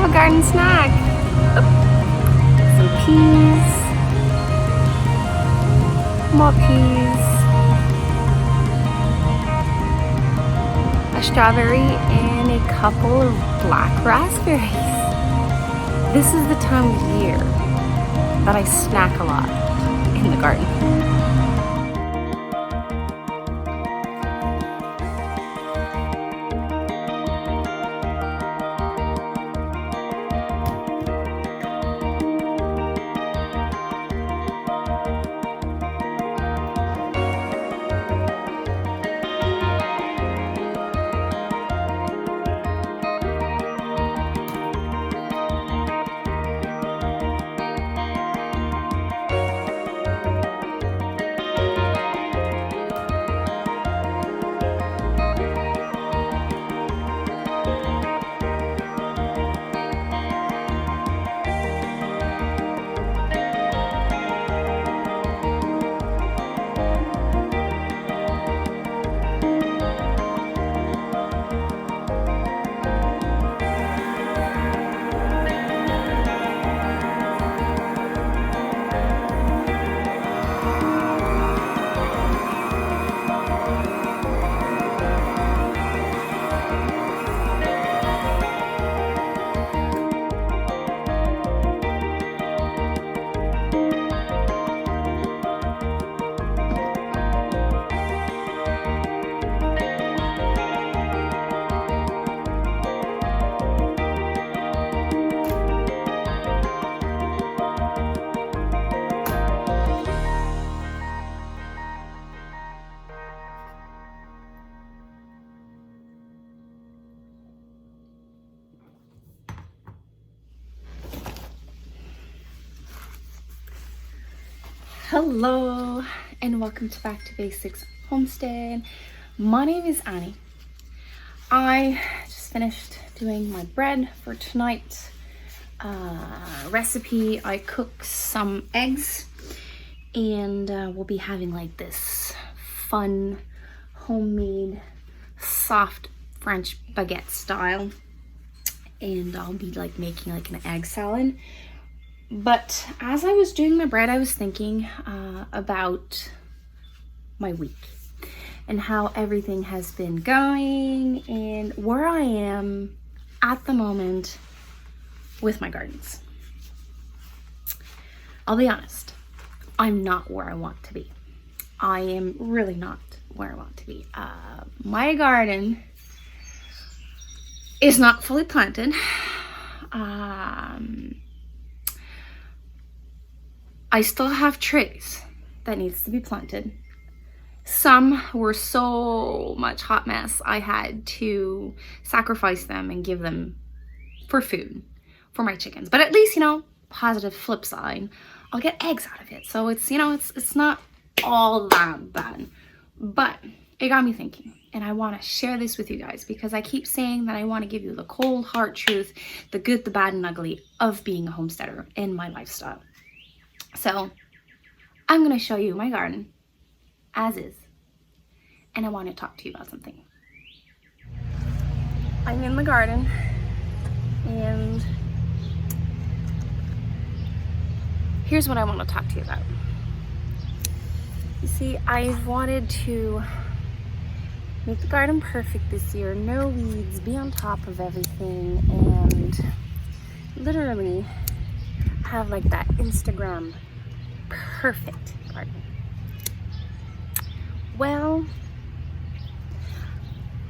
a garden snack. Some peas, more peas, a strawberry, and a couple of black raspberries. This is the time of year that I snack a lot in the garden. Hello and welcome to Back to Basics Homestead. My name is Annie. I just finished doing my bread for tonight's recipe. I cooked some eggs and we'll be having like this fun homemade soft French baguette style, and I'll be like making like an egg salad. But as I was doing my bread, I was thinking about my week and how everything has been going and where I am at the moment with my gardens. I'll be honest, I'm not where I want to be. I am really not where I want to be. My garden is not fully planted. I still have trays that needs to be planted. Some were so much hot mess, I had to sacrifice them and give them for food for my chickens. But at least, positive flip side, I'll get eggs out of it. So it's, it's not all that bad. But it got me thinking, and I want to share this with you guys because I keep saying that I want to give you the cold hard truth, the good, the bad, and ugly of being a homesteader in my lifestyle. So I'm going to show you my garden as is, and I want to talk to you about something. I'm in the garden, and here's what I want to talk to you about. You see, I've wanted to make the garden perfect this year, no weeds, be on top of everything, and literally have like that Instagram perfect garden. Well,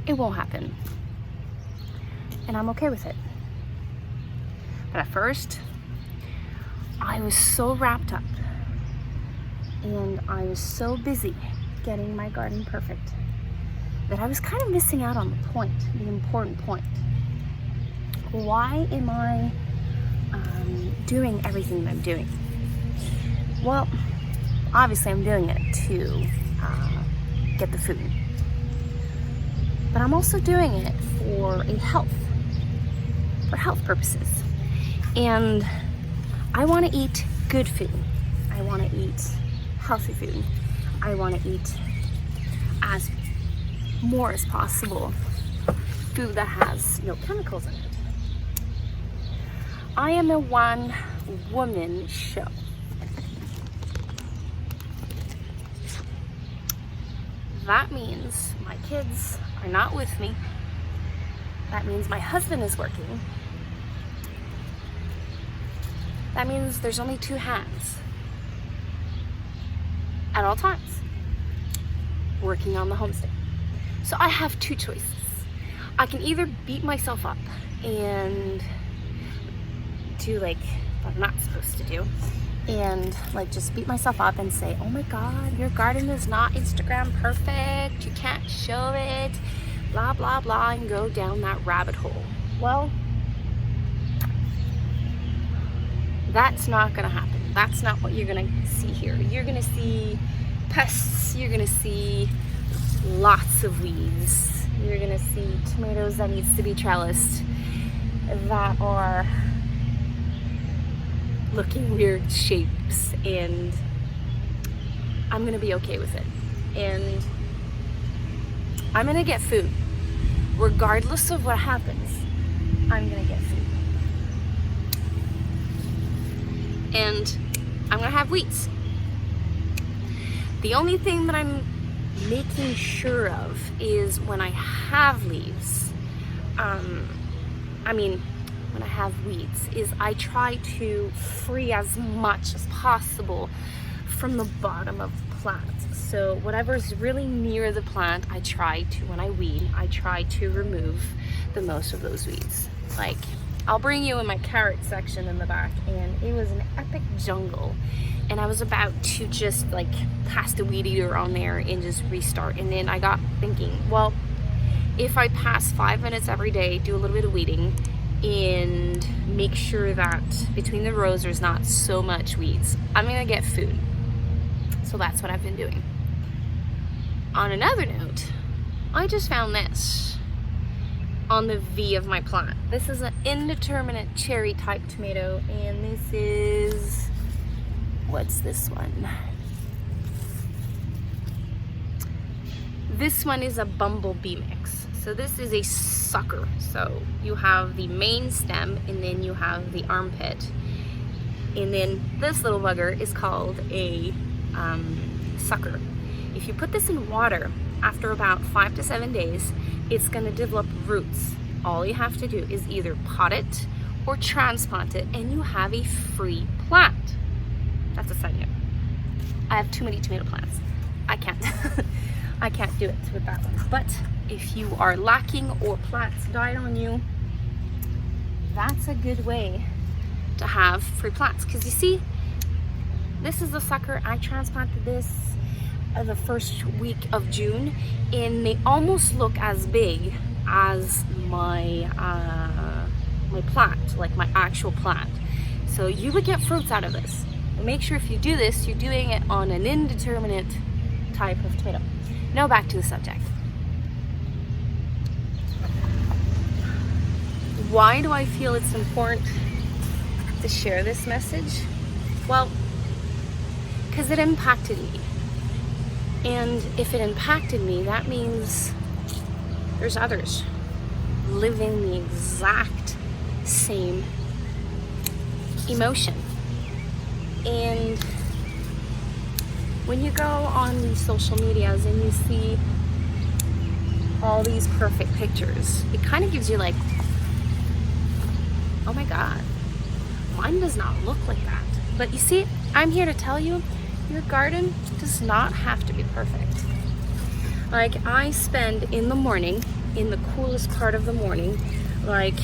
it won't happen, and I'm okay with it. But at first, I was so wrapped up and I was so busy getting my garden perfect that I was kind of missing out on the important point. Why am I doing everything that I'm doing? Well, obviously I'm doing it to get the food, but I'm also doing it for health purposes. And I want to eat good food. I want to eat healthy food. I want to eat as more as possible food that has no chemicals in it. I am a one-woman show. That means my kids are not with me. That means my husband is working. That means there's only 2 hands at all times working on the homestead. So I have 2 choices. I can either beat myself up and do like what I'm not supposed to do and like just beat myself up and say, oh my God, your garden is not Instagram perfect, you can't show it, blah blah blah, and go down that rabbit hole. Well, that's not gonna happen. That's not what you're gonna see here. You're gonna see pests, you're gonna see lots of weeds, you're gonna see tomatoes that needs to be trellised that are looking weird shapes, and I'm gonna be okay with it. And I'm gonna get food. Regardless of what happens, I'm gonna get food. And I'm gonna have weeds. The only thing that I'm making sure of is when I have leaves, when I have weeds, is I try to free as much as possible from the bottom of the plant. So whatever's really near the plant, I try to, when I weed, I try to remove the most of those weeds. Like, I'll bring you in my carrot section in the back, and it was an epic jungle. And I was about to just like pass the weed eater on there and just restart. And then I got thinking, well, if I pass 5 minutes every day, do a little bit of weeding, and make sure that between the rows there's not so much weeds, I'm gonna get food. So that's what I've been doing. On another note, I just found this on the V of my plant. This is an indeterminate cherry type tomato, and this is, what's this one? This one is a bumblebee mix. So this is a sucker. So you have the main stem, and then you have the armpit. And then this little bugger is called a sucker. If you put this in water, after about 5 to 7 days, it's gonna develop roots. All you have to do is either pot it or transplant it, and you have a free plant. That's a side note. I have too many tomato plants. I can't. I can't do it with that one. But if you are lacking or plants died on you, that's a good way to have free plants. Because you see, this is the sucker. I transplanted this the first week of June, and they almost look as big as my my plant, like my actual plant. So you would get fruits out of this. But make sure if you do this, you're doing it on an indeterminate type of tomato. Now back to the subject. Why do I feel it's important to share this message? Well, because it impacted me. And if it impacted me, that means there's others living the exact same emotion. And when you go on these social medias and you see all these perfect pictures, it kind of gives you like, oh my God, mine does not look like that. But you see, I'm here to tell you, your garden does not have to be perfect. Like, I spend in the morning, in the coolest part of the morning, like,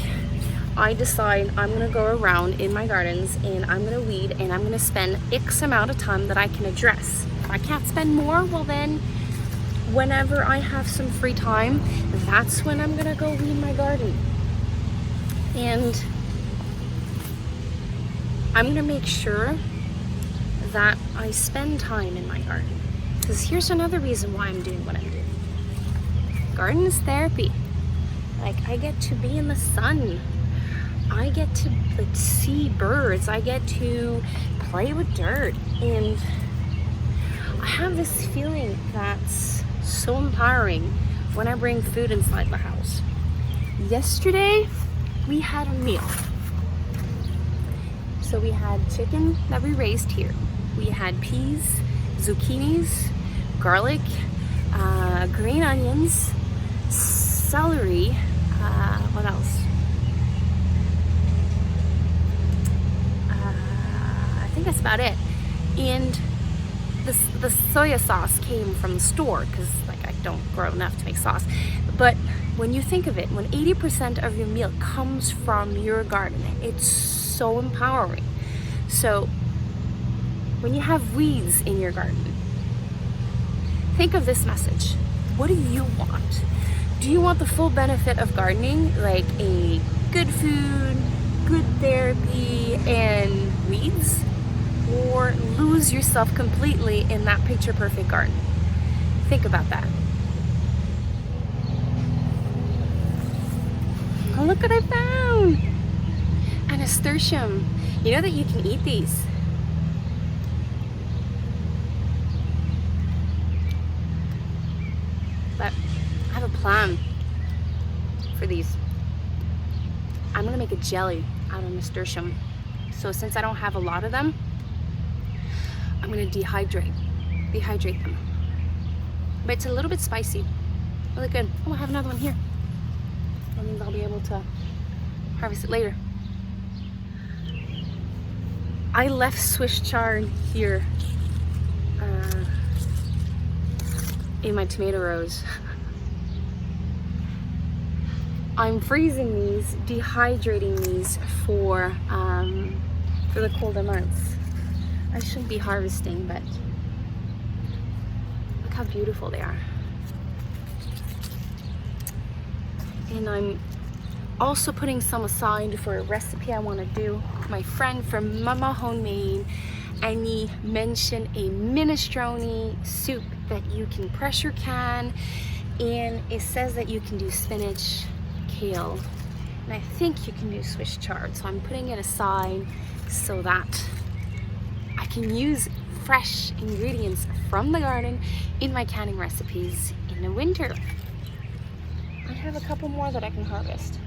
I decide I'm gonna go around in my gardens and I'm gonna weed, and I'm gonna spend X amount of time that I can address. If I can't spend more, well then, whenever I have some free time, that's when I'm gonna go weed my garden. And I'm gonna make sure that I spend time in my garden. Because here's another reason why I'm doing what I'm doing. Garden is therapy. Like, I get to be in the sun. I get to like see birds. I get to play with dirt. And I have this feeling that's so empowering when I bring food inside the house. Yesterday, we had a meal. So we had chicken that we raised here. We had peas, zucchinis, garlic, green onions, celery, what else? I think that's about it. And the soya sauce came from the store because like I don't grow enough to make sauce. But when you think of it, when 80% of your meal comes from your garden, it's so empowering. So when you have weeds in your garden, think of this message. What do you want? Do you want the full benefit of gardening, like a good food, good therapy, and weeds? Or lose yourself completely in that picture perfect garden? Think about that. Oh, look what I found! A nasturtium. You know that you can eat these. But I have a plan for these. I'm gonna make a jelly out of nasturtium. So since I don't have a lot of them, I'm gonna dehydrate them. But it's a little bit spicy. Really good. Oh, I have another one here. That means I'll be able to harvest it later. I left Swiss chard here in my tomato rows. I'm freezing these, dehydrating these for the colder months. I shouldn't be harvesting, but look how beautiful they are. And I'm also putting some aside for a recipe I want to do. My friend from Mama Homemade, Annie, mentioned a minestrone soup that you can pressure can, and it says that you can do spinach, kale, and I think you can do Swiss chard. So I'm putting it aside so that I can use fresh ingredients from the garden in my canning recipes in the winter. I have a couple more that I can harvest.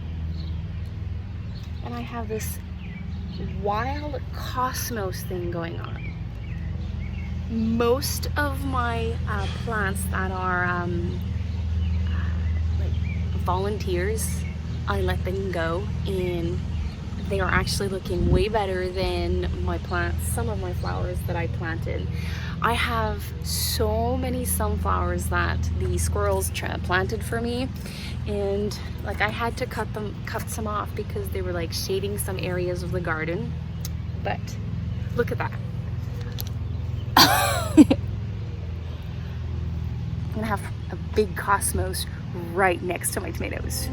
And I have this wild cosmos thing going on. Most of my plants that are like volunteers, I let them go, and they are actually looking way better than my plants, some of my flowers that I planted. I have so many sunflowers that the squirrels planted for me, and like I had to cut some off because they were like shading some areas of the garden. But look at that. I'm gonna have a big cosmos right next to my tomatoes.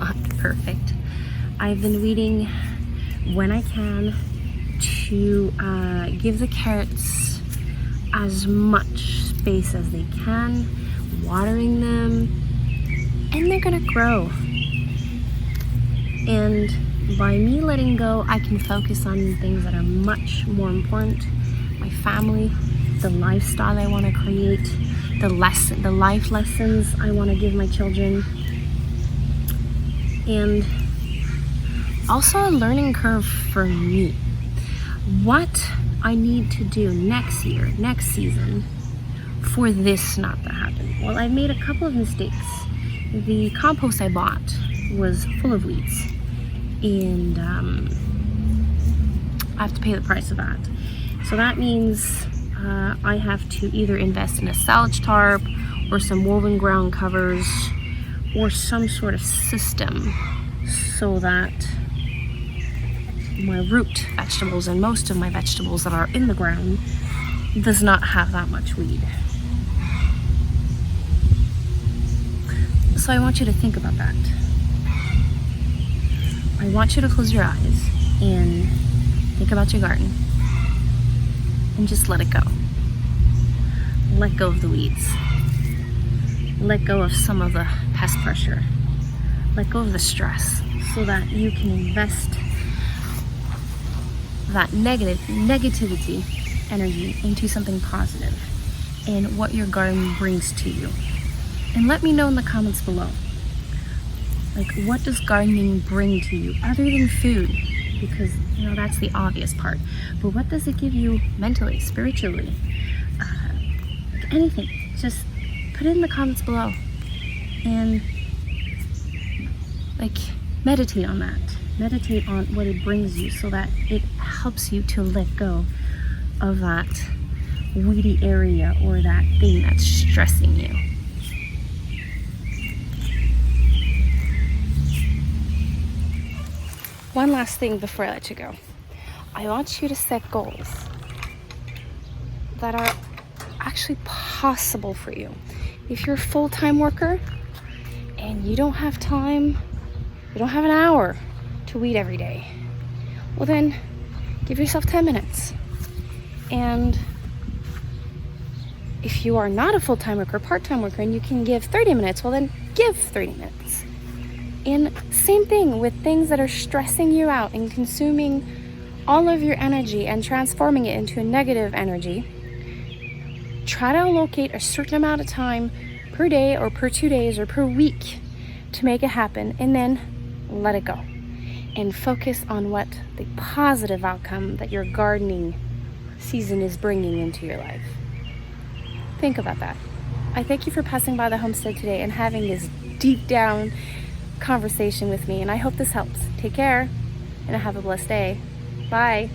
not perfect. I've been weeding when I can to give the carrots as much space as they can, watering them, and they're gonna grow. And by me letting go, I can focus on things that are much more important. My family, the lifestyle I want to create, the life lessons I want to give my children, and also a learning curve for me. What I need to do next year, next season, for this not to happen. Well, I've made a couple of mistakes. The compost I bought was full of weeds, and I have to pay the price of that. So that means I have to either invest in a silage tarp or some woven ground covers or some sort of system so that my root vegetables and most of my vegetables that are in the ground does not have that much weed. So I want you to think about that. I want you to close your eyes and think about your garden and just let it go. Let go of the weeds. Let go of some of the pest pressure. Let go of the stress so that you can invest that negativity energy into something positive and what your garden brings to you. And let me know in the comments below, like, what does gardening bring to you other than food? Because, you know, that's the obvious part. But what does it give you mentally, spiritually? Like anything. Just put it in the comments below. And, like, meditate on that. Meditate on what it brings you so that it helps you to let go of that weedy area or that thing that's stressing you. One last thing before I let you go. I want you to set goals that are actually possible for you. If you're a full-time worker and you don't have time, you don't have an hour to weed every day, well then give yourself 10 minutes. And if you are not a full-time worker, part-time worker, and you can give 30 minutes, well then give 30 minutes. And same thing with things that are stressing you out and consuming all of your energy and transforming it into a negative energy. Try to allocate a certain amount of time per day or per 2 days or per week to make it happen, and then let it go. And focus on what the positive outcome that your gardening season is bringing into your life. Think about that. I thank you for passing by the homestead today and having this deep down conversation with me, and I hope this helps. Take care and have a blessed day. Bye.